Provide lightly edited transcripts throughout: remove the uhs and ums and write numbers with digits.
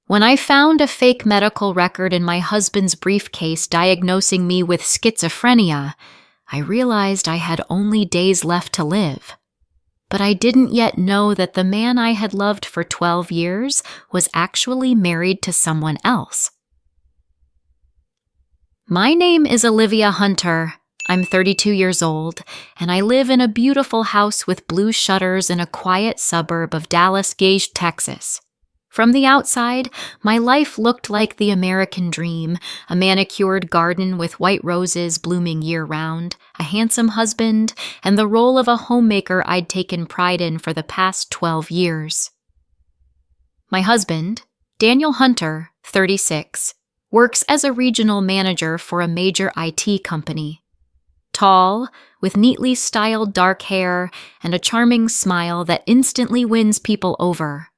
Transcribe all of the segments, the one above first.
When I found a fake medical record in my husband's briefcase diagnosing me with schizophrenia, I realized I had only days left to live. But I didn't yet know that the man I had loved for 12 years was actually married to someone else. My name is Olivia Hunter. I'm 32 years old, and I live in a beautiful house with blue shutters in a quiet suburb of Dallas, Gage, Texas. From the outside, my life looked like the American dream, a manicured garden with white roses blooming year-round, a handsome husband, and the role of a homemaker I'd taken pride in for the past 12 years. My husband, Daniel Hunter, 36, works as a regional manager for a major IT company. Tall, with neatly styled dark hair and a charming smile that instantly wins people over.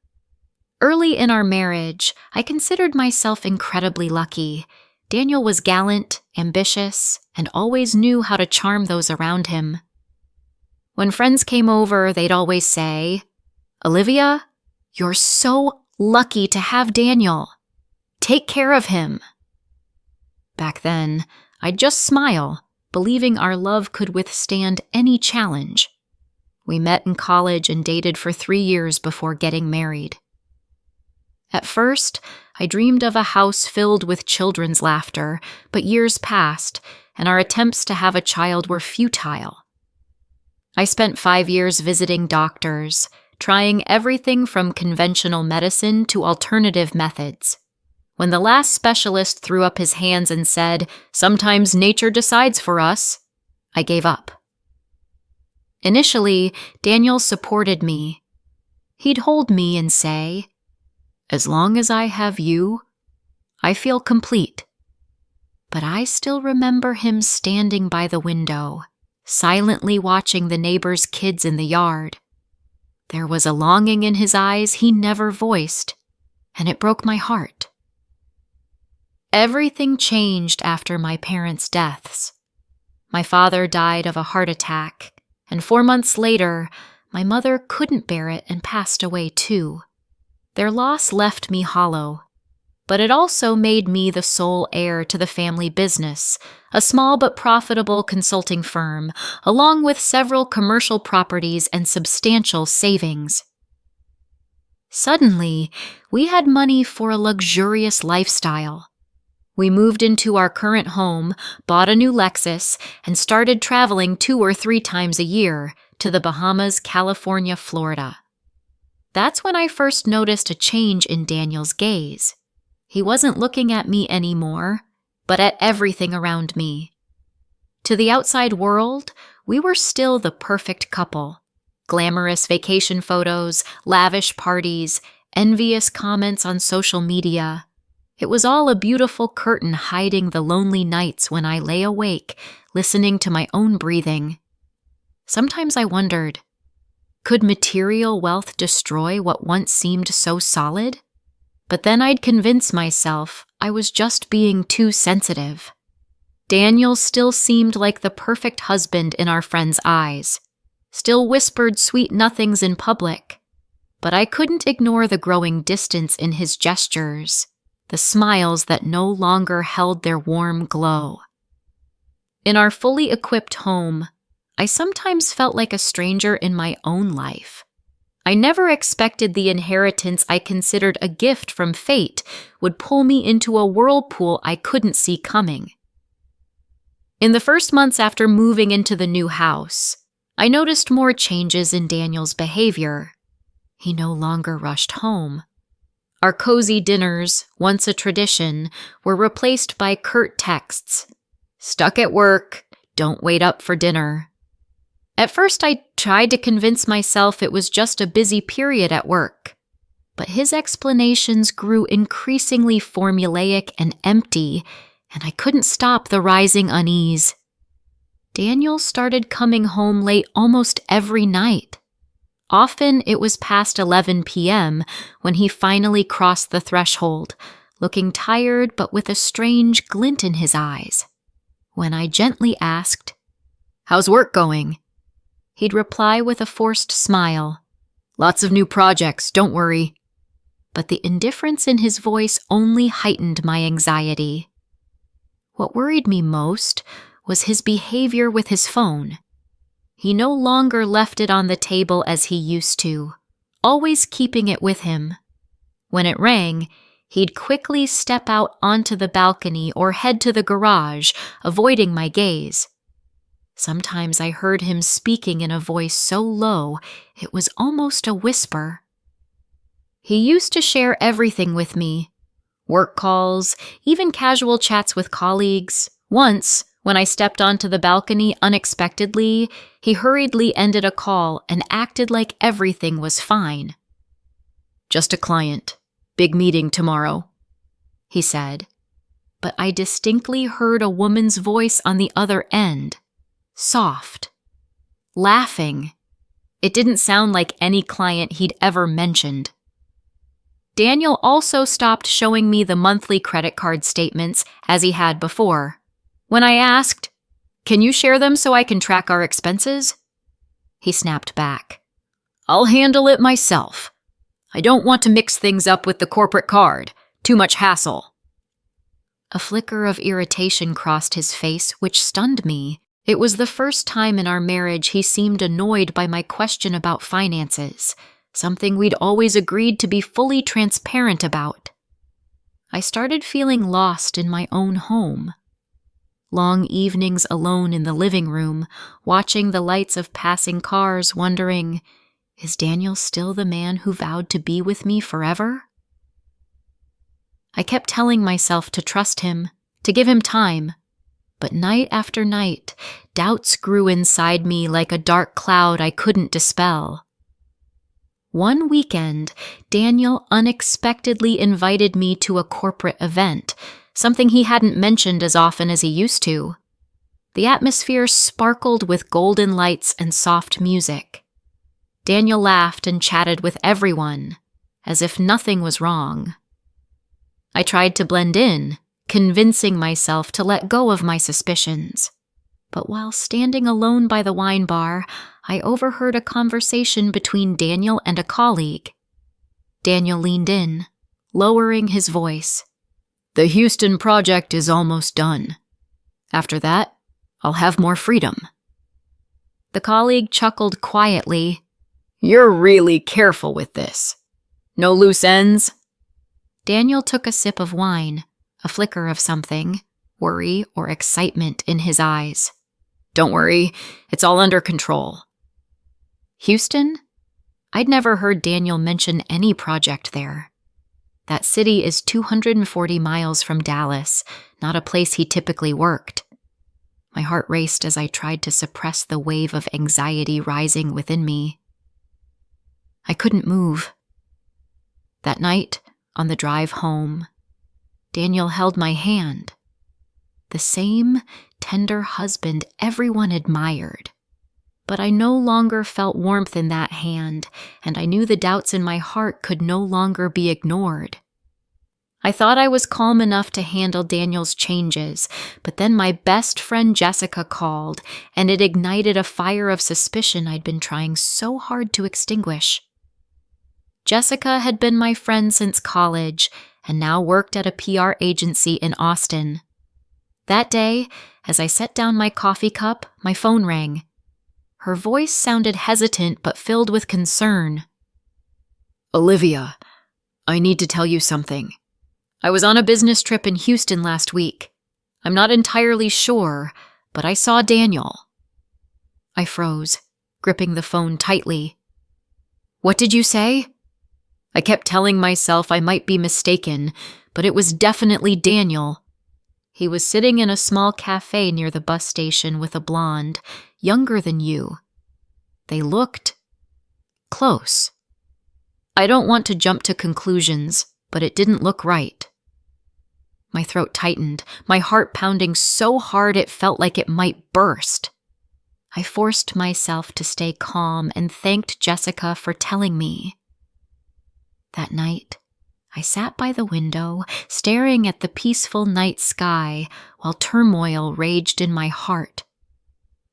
Early in our marriage, I considered myself incredibly lucky. Daniel was gallant, ambitious, and always knew how to charm those around him. When friends came over, they'd always say, "Olivia, you're so lucky to have Daniel. Take care of him." Back then, I'd just smile, believing our love could withstand any challenge. We met in college and dated for 3 years before getting married. At first, I dreamed of a house filled with children's laughter, but years passed, and our attempts to have a child were futile. I spent 5 years visiting doctors, trying everything from conventional medicine to alternative methods. When the last specialist threw up his hands and said, "Sometimes nature decides for us," I gave up. Initially, Daniel supported me. He'd hold me and say, "As long as I have you, I feel complete." But I still remember him standing by the window, silently watching the neighbors' kids in the yard. There was a longing in his eyes he never voiced, and it broke my heart. Everything changed after my parents' deaths. My father died of a heart attack, and 4 months later, my mother couldn't bear it and passed away too. Their loss left me hollow, but it also made me the sole heir to the family business, a small but profitable consulting firm, along with several commercial properties and substantial savings. Suddenly, we had money for a luxurious lifestyle. We moved into our current home, bought a new Lexus, and started traveling 2 or 3 times a year to the Bahamas, California, Florida. That's when I first noticed a change in Daniel's gaze. He wasn't looking at me anymore, but at everything around me. To the outside world, we were still the perfect couple. Glamorous vacation photos, lavish parties, envious comments on social media. It was all a beautiful curtain hiding the lonely nights when I lay awake, listening to my own breathing. Sometimes I wondered, could material wealth destroy what once seemed so solid? But then I'd convince myself I was just being too sensitive. Daniel still seemed like the perfect husband in our friends' eyes, still whispered sweet nothings in public, but I couldn't ignore the growing distance in his gestures, the smiles that no longer held their warm glow. In our fully equipped home, I sometimes felt like a stranger in my own life. I never expected the inheritance I considered a gift from fate would pull me into a whirlpool I couldn't see coming. In the first months after moving into the new house, I noticed more changes in Daniel's behavior. He no longer rushed home. Our cozy dinners, once a tradition, were replaced by curt texts. "Stuck at work, don't wait up for dinner." At first, I tried to convince myself it was just a busy period at work, but his explanations grew increasingly formulaic and empty, and I couldn't stop the rising unease. Daniel started coming home late almost every night. Often it was past 11 p.m. when he finally crossed the threshold, looking tired but with a strange glint in his eyes. When I gently asked, "How's work going?" he'd reply with a forced smile, "Lots of new projects, don't worry." but the indifference in his voice only heightened my anxiety. What worried me most was his behavior with his phone. He no longer left it on the table as he used to, always keeping it with him. When it rang, he'd quickly step out onto the balcony or head to the garage, avoiding my gaze. Sometimes I heard him speaking in a voice so low it was almost a whisper. He used to share everything with me. Work calls, even casual chats with colleagues. Once, when I stepped onto the balcony unexpectedly, he hurriedly ended a call and acted like everything was fine. "Just a client. Big meeting tomorrow," he said. But I distinctly heard a woman's voice on the other end. Soft. Laughing. It didn't sound like any client he'd ever mentioned. Daniel also stopped showing me the monthly credit card statements as he had before. When I asked, "Can you share them so I can track our expenses?" he snapped back, "I'll handle it myself. I don't want to mix things up with the corporate card. Too much hassle." A flicker of irritation crossed his face, which stunned me. It was the first time in our marriage he seemed annoyed by my question about finances, something we'd always agreed to be fully transparent about. I started feeling lost in my own home. Long evenings alone in the living room, watching the lights of passing cars, wondering, is Daniel still the man who vowed to be with me forever? I kept telling myself to trust him, to give him time. But night after night, doubts grew inside me like a dark cloud I couldn't dispel. One weekend, Daniel unexpectedly invited me to a corporate event, something he hadn't mentioned as often as he used to. The atmosphere sparkled with golden lights and soft music. Daniel laughed and chatted with everyone, as if nothing was wrong. I tried to blend in, convincing myself to let go of my suspicions. But while standing alone by the wine bar, I overheard a conversation between Daniel and a colleague. Daniel leaned in, lowering his voice. "The Houston project is almost done. After that, I'll have more freedom." The colleague chuckled quietly. "You're really careful with this. No loose ends?" Daniel took a sip of wine, a flicker of something, worry or excitement in his eyes. "Don't worry, it's all under control." Houston? I'd never heard Daniel mention any project there. That city is 240 miles from Dallas, not a place he typically worked. My heart raced as I tried to suppress the wave of anxiety rising within me. I couldn't move. That night, on the drive home, Daniel held my hand. The same tender husband everyone admired. But I no longer felt warmth in that hand, and I knew the doubts in my heart could no longer be ignored. I thought I was calm enough to handle Daniel's changes, but then my best friend Jessica called, and it ignited a fire of suspicion I'd been trying so hard to extinguish. Jessica had been my friend since college, and now worked at a PR agency in Austin. That day, as I set down my coffee cup, my phone rang. Her voice sounded hesitant but filled with concern. "Olivia, I need to tell you something. I was on a business trip in Houston last week. I'm not entirely sure, but I saw Daniel." I froze, gripping the phone tightly. "What did you say?" I kept telling myself I might be mistaken, but it was definitely Daniel. He was sitting in a small cafe near the bus station with a blonde, younger than you. They looked close. I don't want to jump to conclusions, but it didn't look right. My throat tightened, my heart pounding so hard it felt like it might burst. I forced myself to stay calm and thanked Jessica for telling me. That night, I sat by the window, staring at the peaceful night sky while turmoil raged in my heart.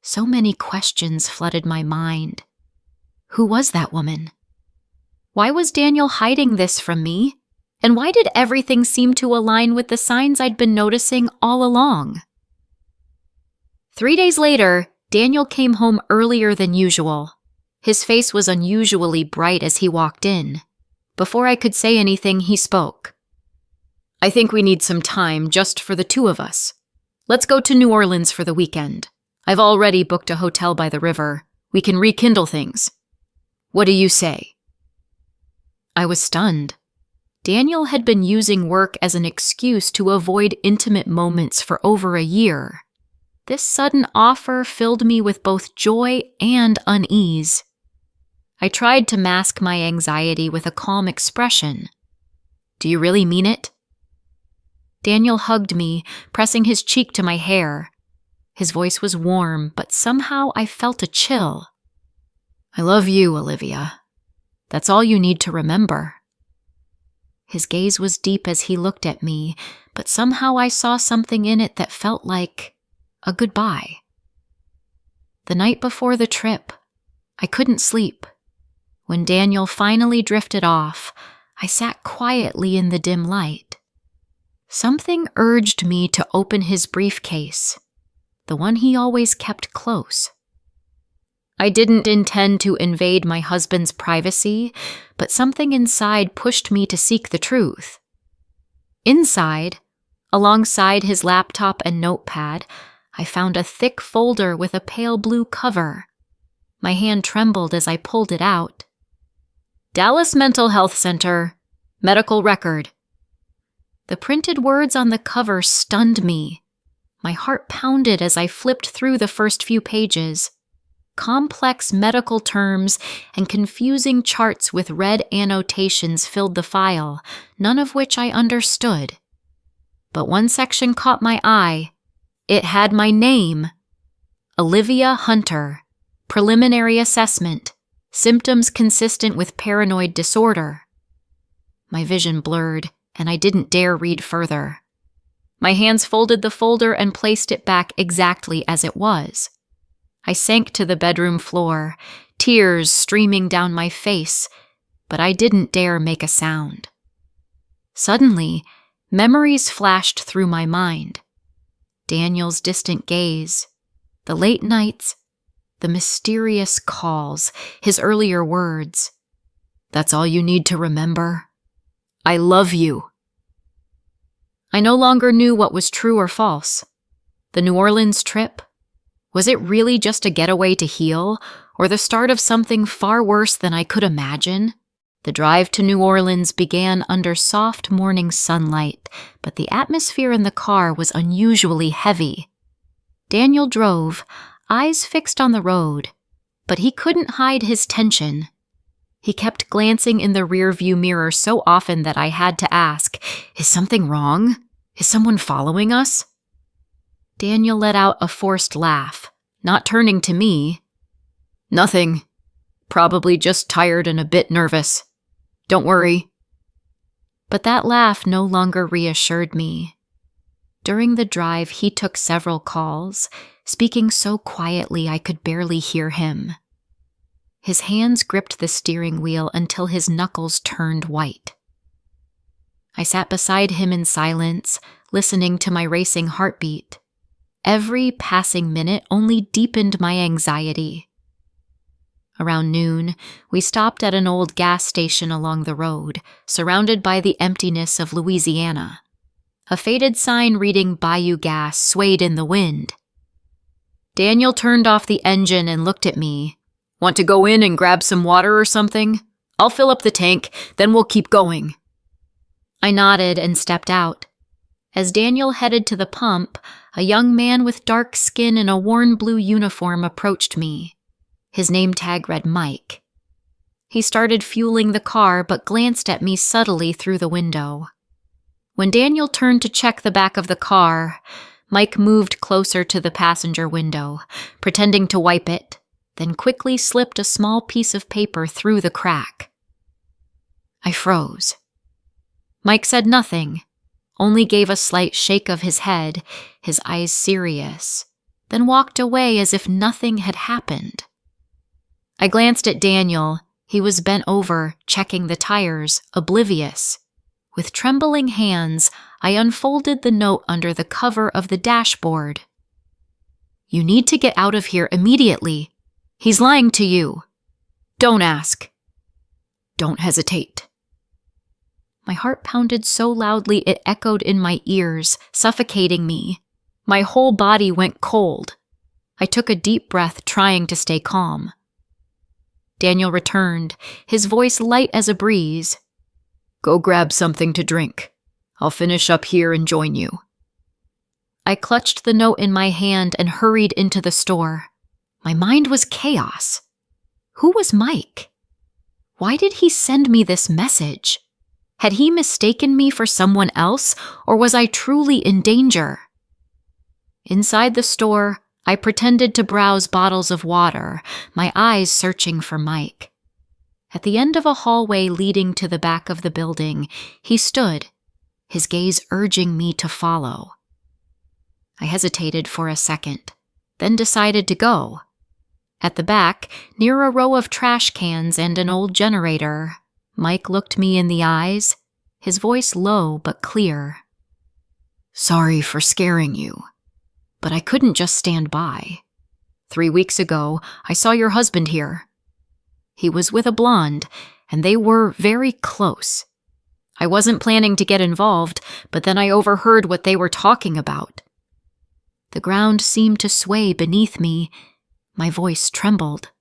So many questions flooded my mind. Who was that woman? Why was Daniel hiding this from me? And why did everything seem to align with the signs I'd been noticing all along? 3 days later, Daniel came home earlier than usual. His face was unusually bright as he walked in. Before I could say anything, he spoke. "I think we need some time just for the two of us. Let's go to New Orleans for the weekend. I've already booked a hotel by the river. We can rekindle things. What do you say?" I was stunned. Daniel had been using work as an excuse to avoid intimate moments for over a year. This sudden offer filled me with both joy and unease. I tried to mask my anxiety with a calm expression. "Do you really mean it?" Daniel hugged me, pressing his cheek to my hair. His voice was warm, but somehow I felt a chill. "I love you, Olivia. That's all you need to remember." His gaze was deep as he looked at me, but somehow I saw something in it that felt like a goodbye. The night before the trip, I couldn't sleep. When Daniel finally drifted off, I sat quietly in the dim light. Something urged me to open his briefcase, the one he always kept close. I didn't intend to invade my husband's privacy, but something inside pushed me to seek the truth. Inside, alongside his laptop and notepad, I found a thick folder with a pale blue cover. My hand trembled as I pulled it out. "Dallas Mental Health Center, medical record." The printed words on the cover stunned me. My heart pounded as I flipped through the first few pages. Complex medical terms and confusing charts with red annotations filled the file, none of which I understood. But one section caught my eye. It had my name. Olivia Hunter, preliminary assessment, symptoms consistent with paranoid disorder. My vision blurred, and I didn't dare read further. My hands folded the folder and placed it back exactly as it was. I sank to the bedroom floor, tears streaming down my face, but I didn't dare make a sound. Suddenly, memories flashed through my mind. Daniel's distant gaze, the late nights, the mysterious calls, his earlier words. "That's all you need to remember. I love you." I no longer knew what was true or false. The New Orleans trip? Was it really just a getaway to heal, or the start of something far worse than I could imagine? The drive to New Orleans began under soft morning sunlight, but the atmosphere in the car was unusually heavy. Daniel drove, eyes fixed on the road, but he couldn't hide his tension. He kept glancing in the rearview mirror so often that I had to ask, "Is something wrong? Is someone following us?" Daniel let out a forced laugh, not turning to me. "Nothing. Probably just tired and a bit nervous. Don't worry." But that laugh no longer reassured me. During the drive, he took several calls, speaking so quietly I could barely hear him. His hands gripped the steering wheel until his knuckles turned white. I sat beside him in silence, listening to my racing heartbeat. Every passing minute only deepened my anxiety. Around noon, we stopped at an old gas station along the road, surrounded by the emptiness of Louisiana. A faded sign reading Bayou Gas swayed in the wind. Daniel turned off the engine and looked at me. "Want to go in and grab some water or something? I'll fill up the tank, then we'll keep going." I nodded and stepped out. As Daniel headed to the pump, a young man with dark skin and a worn blue uniform approached me. His name tag read Mike. He started fueling the car but glanced at me subtly through the window. When Daniel turned to check the back of the car, Mike moved closer to the passenger window, pretending to wipe it, then quickly slipped a small piece of paper through the crack. I froze. Mike said nothing, only gave a slight shake of his head, his eyes serious, then walked away as if nothing had happened. I glanced at Daniel, He was bent over, checking the tires, oblivious. With trembling hands, I unfolded the note under the cover of the dashboard. "You need to get out of here immediately. He's lying to you. Don't ask. Don't hesitate." My heart pounded so loudly it echoed in my ears, suffocating me. My whole body went cold. I took a deep breath, trying to stay calm. Daniel returned, his voice light as a breeze. "Go grab something to drink. I'll finish up here and join you." I clutched the note in my hand and hurried into the store. My mind was chaos. Who was Mike? Why did he send me this message? Had he mistaken me for someone else, or was I truly in danger? Inside the store, I pretended to browse bottles of water, my eyes searching for Mike. At the end of a hallway leading to the back of the building, he stood, his gaze urging me to follow. I hesitated for a second, then decided to go. At the back, near a row of trash cans and an old generator, Mike looked me in the eyes, his voice low but clear. "Sorry for scaring you, but I couldn't just stand by. 3 weeks ago, I saw your husband here. He was with a blonde, and they were very close. I wasn't planning to get involved, but then I overheard what they were talking about." The ground seemed to sway beneath me. My voice trembled.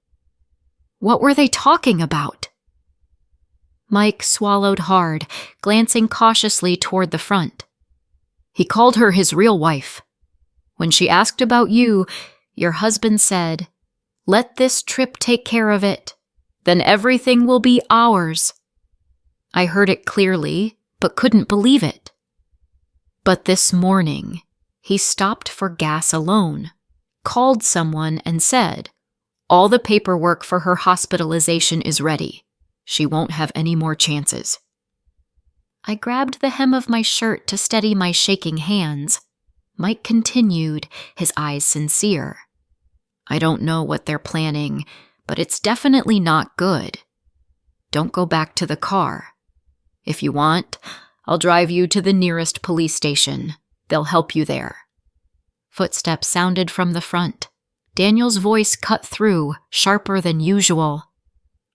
"What were they talking about?" Mike swallowed hard, glancing cautiously toward the front. "He called her his real wife. When she asked about you, your husband said, 'Let this trip take care of it. Then everything will be ours.' I heard it clearly, but couldn't believe it. But this morning, he stopped for gas alone, called someone and said, 'All the paperwork for her hospitalization is ready. She won't have any more chances.'" I grabbed the hem of my shirt to steady my shaking hands. Mike continued, his eyes sincere. "I don't know what they're planning, but it's definitely not good. Don't go back to the car. If you want, I'll drive you to the nearest police station. They'll help you there." Footsteps sounded from the front. Daniel's voice cut through, sharper than usual.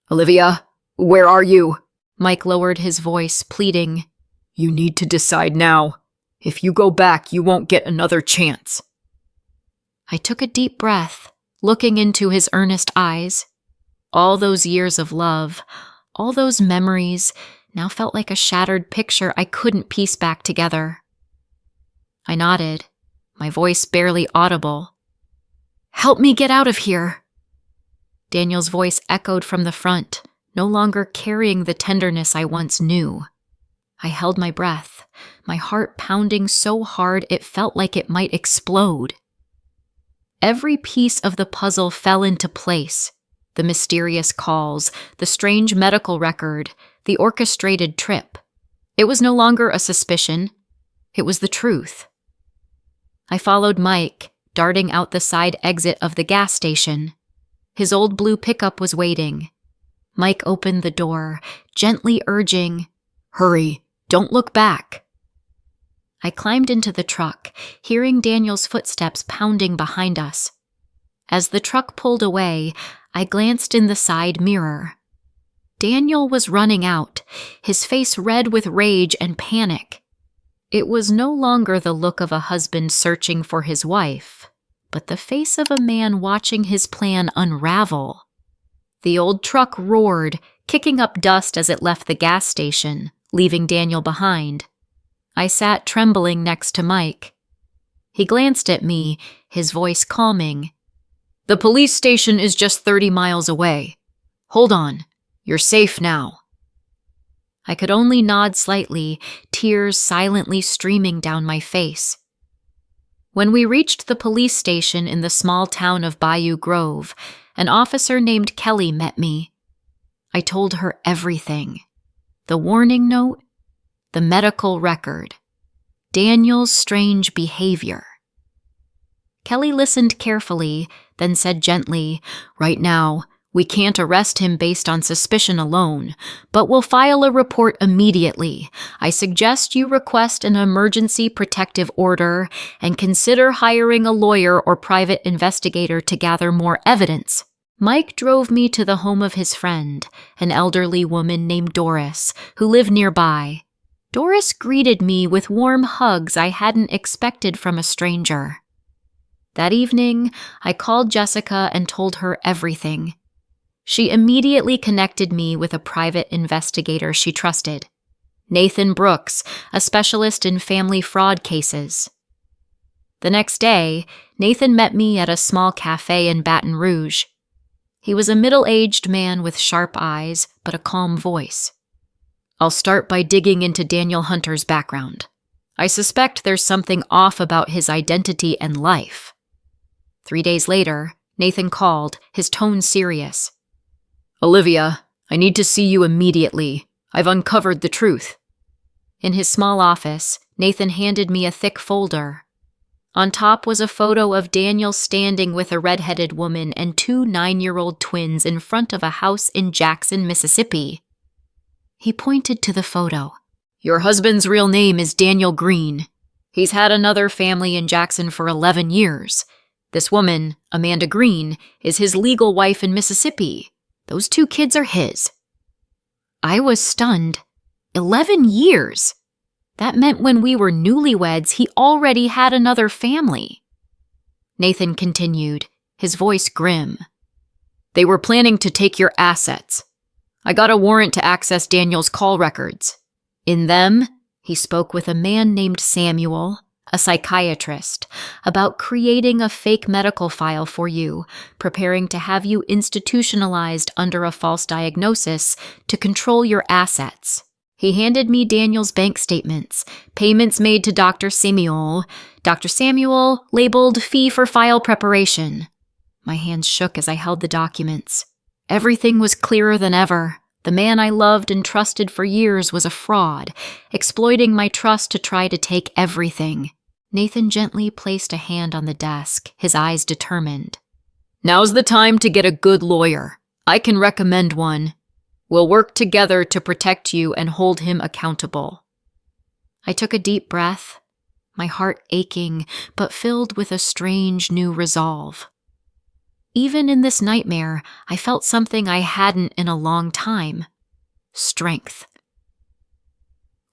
"Olivia, where are you?" Mike lowered his voice, pleading. "You need to decide now. If you go back, you won't get another chance." I took a deep breath, looking into his earnest eyes. All those years of love, all those memories, now felt like a shattered picture I couldn't piece back together. I nodded, my voice barely audible. "Help me get out of here." Daniel's voice echoed from the front, no longer carrying the tenderness I once knew. I held my breath, my heart pounding so hard it felt like it might explode. Every piece of the puzzle fell into place. The mysterious calls, the strange medical record, the orchestrated trip. It was no longer a suspicion. It was the truth. I followed Mike, darting out the side exit of the gas station. His old blue pickup was waiting. Mike opened the door, gently urging, "Hurry, don't look back." I climbed into the truck, hearing Daniel's footsteps pounding behind us. As the truck pulled away, I glanced in the side mirror. Daniel was running out, his face red with rage and panic. It was no longer the look of a husband searching for his wife, but the face of a man watching his plan unravel. The old truck roared, kicking up dust as it left the gas station, leaving Daniel behind. I sat trembling next to Mike. He glanced at me, his voice calming. "The police station is just 30 miles away. Hold on, you're safe now." I could only nod slightly, tears silently streaming down my face. When we reached the police station in the small town of Bayou Grove, an officer named Kelly met me. I told her everything. The warning note, the medical record, Daniel's strange behavior. Kelly listened carefully, then said gently, "Right now, We can't arrest him based on suspicion alone, but we'll file a report immediately. I suggest you request an emergency protective order and consider hiring a lawyer or private investigator to gather more evidence. Mike drove me to the home of his friend, an elderly woman named Doris, who lived nearby. Doris greeted me with warm hugs I hadn't expected from a stranger. That evening, I called Jessica and told her everything. She immediately connected me with a private investigator she trusted, Nathan Brooks, a specialist in family fraud cases. The next day, Nathan met me at a small cafe in Baton Rouge. He was a middle-aged man with sharp eyes, but a calm voice. I'll start by digging into Daniel Hunter's background. I suspect there's something off about his identity and life. 3 days later, Nathan called, his tone serious. Olivia, I need to see you immediately. I've uncovered the truth. In his small office, Nathan handed me a thick folder. On top was a photo of Daniel standing with a red-headed woman and 2 9-year-old twins in front of a house in Jackson, Mississippi. He pointed to the photo. Your husband's real name is Daniel Green. He's had another family in Jackson for 11 years. This woman, Amanda Green, is his legal wife in Mississippi. Those 2 kids are his. I was stunned. 11 years! That meant when we were newlyweds, he already had another family. Nathan continued, his voice grim. They were planning to take your assets. I got a warrant to access Daniel's call records. In them, he spoke with a man named Samuel, a psychiatrist, about creating a fake medical file for you, preparing to have you institutionalized under a false diagnosis to control your assets. He handed me Daniel's bank statements, payments made to Dr. Samuel. Dr. Samuel labeled fee for file preparation. My hands shook as I held the documents. Everything was clearer than ever. The man I loved and trusted for years was a fraud, exploiting my trust to try to take everything. Nathan gently placed a hand on the desk, his eyes determined. Now's the time to get a good lawyer. I can recommend one. We'll work together to protect you and hold him accountable. I took a deep breath, my heart aching, but filled with a strange new resolve. Even in this nightmare, I felt something I hadn't in a long time. Strength.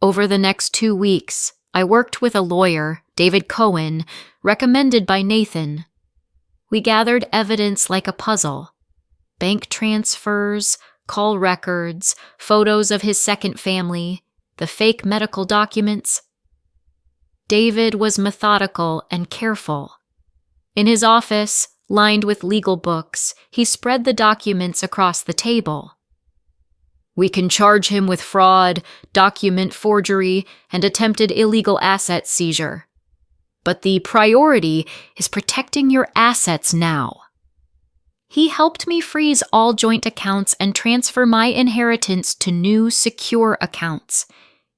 Over the next 2 weeks, I worked with a lawyer, David Cohen, recommended by Nathan. We gathered evidence like a puzzle. Bank transfers, call records, photos of his second family, the fake medical documents. David was methodical and careful. In his office, lined with legal books, he spread the documents across the table. We can charge him with fraud, document forgery, and attempted illegal asset seizure. But the priority is protecting your assets now. He helped me freeze all joint accounts and transfer my inheritance to new, secure accounts.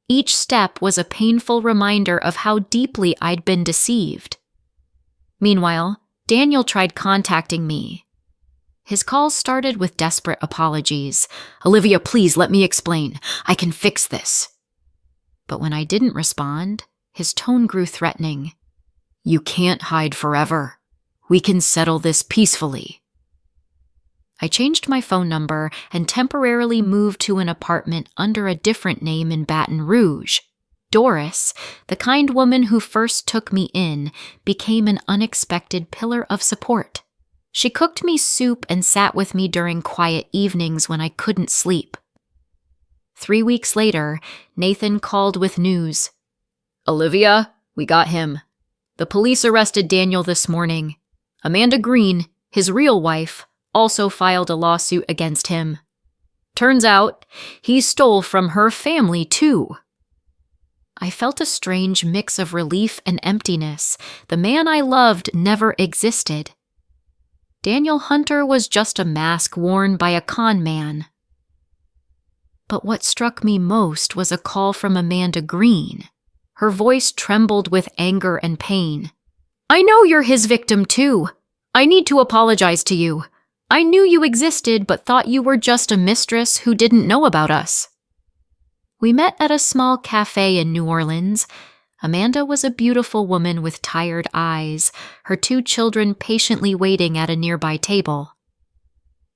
Each step was a painful reminder of how deeply I'd been deceived. Meanwhile, Daniel tried contacting me. His calls started with desperate apologies. Olivia, please let me explain. I can fix this. But when I didn't respond, his tone grew threatening. You can't hide forever. We can settle this peacefully. I changed my phone number and temporarily moved to an apartment under a different name in Baton Rouge. Doris, the kind woman who first took me in, became an unexpected pillar of support. She cooked me soup and sat with me during quiet evenings when I couldn't sleep. 3 weeks later, Nathan called with news. Olivia, we got him. The police arrested Daniel this morning. Amanda Green, his real wife, also filed a lawsuit against him. Turns out, he stole from her family, too. I felt a strange mix of relief and emptiness. The man I loved never existed. Daniel Hunter was just a mask worn by a con man. But what struck me most was a call from Amanda Green. Her voice trembled with anger and pain. I know you're his victim, too. I need to apologize to you. I knew you existed but thought you were just a mistress who didn't know about us." We met at a small cafe in New Orleans. Amanda was a beautiful woman with tired eyes, her 2 children patiently waiting at a nearby table.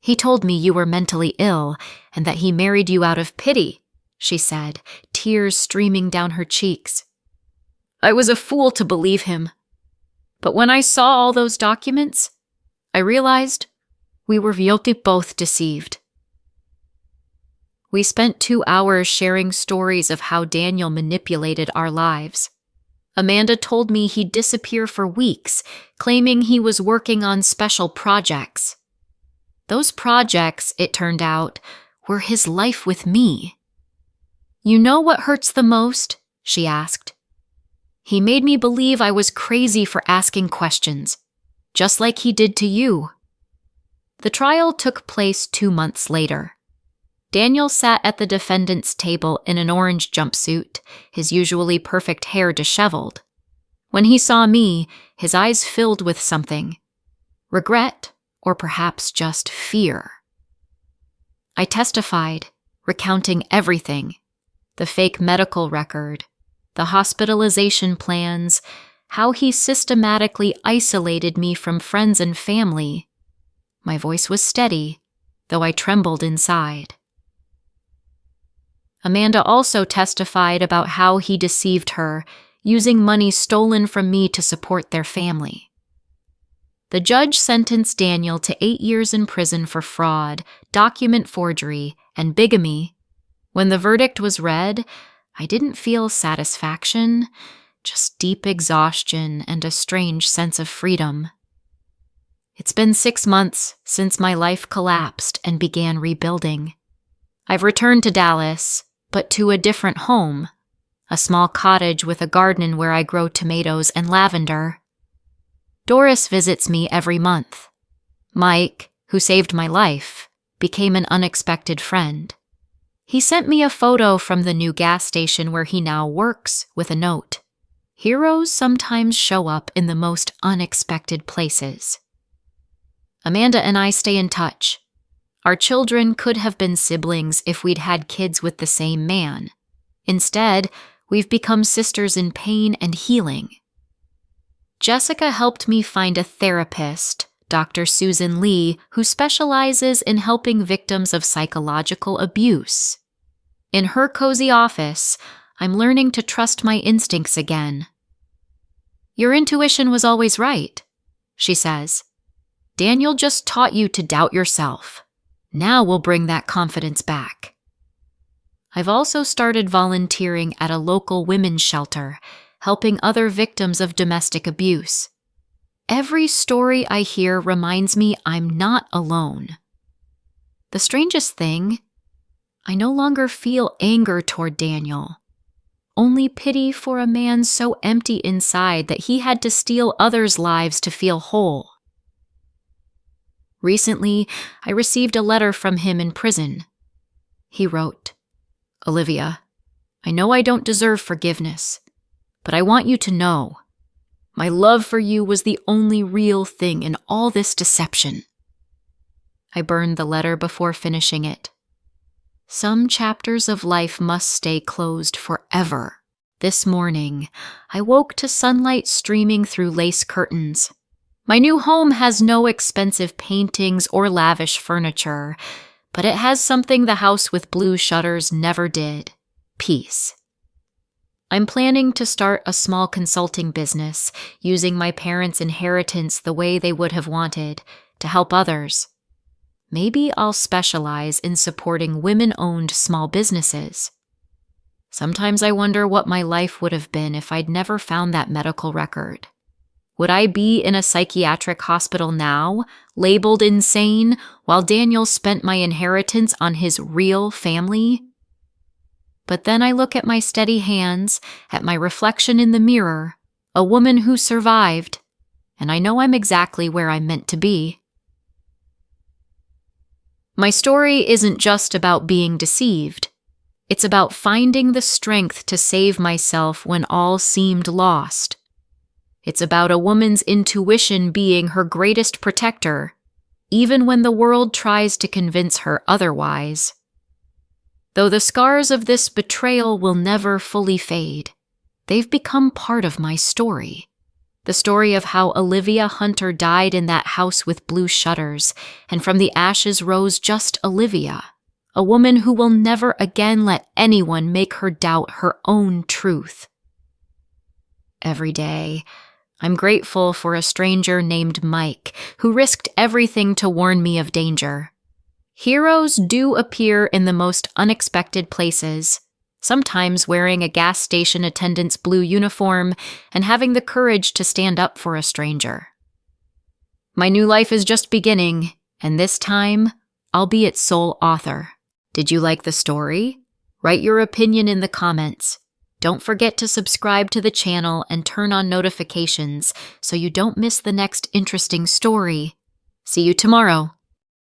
"He told me you were mentally ill and that he married you out of pity," she said, tears streaming down her cheeks. "I was a fool to believe him. But when I saw all those documents, I realized we were both deceived." We spent 2 hours sharing stories of how Daniel manipulated our lives. Amanda told me he'd disappear for weeks, claiming he was working on special projects. Those projects, it turned out, were his life with me. "You know what hurts the most?" she asked. "He made me believe I was crazy for asking questions, just like he did to you." The trial took place 2 months later. Daniel sat at the defendant's table in an orange jumpsuit, his usually perfect hair disheveled. When he saw me, his eyes filled with something. Regret, or perhaps just fear. I testified, recounting everything: the fake medical record, the hospitalization plans, how he systematically isolated me from friends and family. My voice was steady, though I trembled inside. Amanda also testified about how he deceived her, using money stolen from me to support their family. The judge sentenced Daniel to 8 years in prison for fraud, document forgery, and bigamy. When the verdict was read, I didn't feel satisfaction, just deep exhaustion and a strange sense of freedom. It's been 6 months since my life collapsed and began rebuilding. I've returned to Dallas, but to a different home, a small cottage with a garden where I grow tomatoes and lavender. Doris visits me every month. Mike, who saved my life, became an unexpected friend. He sent me a photo from the new gas station where he now works with a note. Heroes sometimes show up in the most unexpected places. Amanda and I stay in touch. Our children could have been siblings if we'd had kids with the same man. Instead, we've become sisters in pain and healing. Jessica helped me find a therapist, Dr. Susan Lee, who specializes in helping victims of psychological abuse. In her cozy office, I'm learning to trust my instincts again. "Your intuition was always right," she says. "Daniel just taught you to doubt yourself. Now we'll bring that confidence back." I've also started volunteering at a local women's shelter, helping other victims of domestic abuse. Every story I hear reminds me I'm not alone. The strangest thing, I no longer feel anger toward Daniel, only pity for a man so empty inside that he had to steal others' lives to feel whole. Recently, I received a letter from him in prison. He wrote, "Olivia, I know I don't deserve forgiveness, but I want you to know, my love for you was the only real thing in all this deception." I burned the letter before finishing it. Some chapters of life must stay closed forever. This morning, I woke to sunlight streaming through lace curtains. My new home has no expensive paintings or lavish furniture, but it has something the house with blue shutters never did: peace. I'm planning to start a small consulting business, using my parents' inheritance the way they would have wanted, to help others. Maybe I'll specialize in supporting women-owned small businesses. Sometimes I wonder what my life would have been if I'd never found that medical record. Would I be in a psychiatric hospital now, labeled insane, while Daniel spent my inheritance on his real family? But then I look at my steady hands, at my reflection in the mirror, a woman who survived, and I know I'm exactly where I'm meant to be. My story isn't just about being deceived. It's about finding the strength to save myself when all seemed lost. It's about a woman's intuition being her greatest protector, even when the world tries to convince her otherwise. Though the scars of this betrayal will never fully fade, they've become part of my story. The story of how Olivia Hunter died in that house with blue shutters, and from the ashes rose just Olivia, a woman who will never again let anyone make her doubt her own truth. Every day, I'm grateful for a stranger named Mike who risked everything to warn me of danger. Heroes do appear in the most unexpected places, sometimes wearing a gas station attendant's blue uniform and having the courage to stand up for a stranger. My new life is just beginning, and this time, I'll be its sole author. Did you like the story? Write your opinion in the comments. Don't forget to subscribe to the channel and turn on notifications so you don't miss the next interesting story. See you tomorrow.